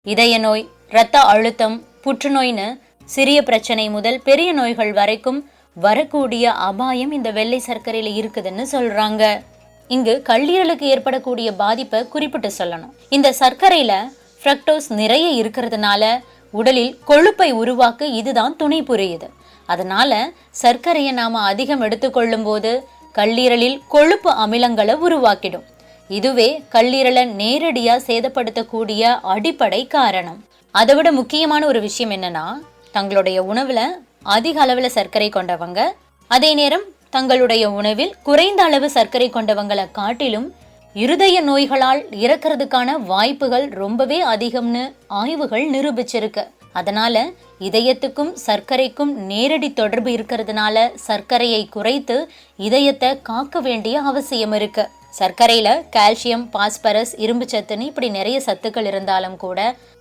இதய நோய், இரத்த அழுத்தம், புற்றுநோய்னு சிறிய பிரச்சனை முதல் பெரிய நோய்கள் வரைக்கும் வரக்கூடிய அபாயம் இந்த வெள்ளை சர்க்கரையில இருக்குதுன்னு சொல்றாங்க. இங்கு கல்லீரலுக்கு ஏற்படக்கூடிய பாதிப்பை குறிப்பிட்டு சொல்லணும். இந்த சர்க்கரையில ஃப்ரக்டோஸ் நிறைய இருக்கிறதுனால உடலில் கொழுப்பை உருவாக்க இதுதான் துணை புரியுது. அதனால சர்க்கரையை நாம அதிகம் எடுத்துக்கொள்ளும் போது கல்லீரலில் கொழுப்பு அமிலங்களை உருவாக்கிடும். இதுவே கல்லீரலை நேரடியா சேதப்படுத்தக்கூடிய அடிப்படை காரணம். அதை விட முக்கியமான ஒரு விஷயம் என்னன்னா, தங்களுடைய உணவுல அதிக அளவுல சர்க்கரை கொண்டவங்க, அதே நேரம் தங்களுடைய உணவில் குறைந்த அளவு சர்க்கரை கொண்டவங்களை காட்டிலும் இருதய நோய்களால் இறக்கிறதுக்கான வாய்ப்புகள் ரொம்பவே அதிகம்னு ஆய்வுகள் நிரூபிச்சிருக்கு. அதனால இதயத்துக்கும் சர்க்கரைக்கும் நேரடி தொடர்பு இருக்கிறதுனால சர்க்கரையை குறைத்து இதயத்தை காக்க வேண்டிய அவசியம் இருக்கு. சர்க்கரையில கால்சியம், பாஸ்பரஸ், இரும்பு சத்துன்னு இப்படி நிறைய சத்துக்கள் இருந்தாலும் கூட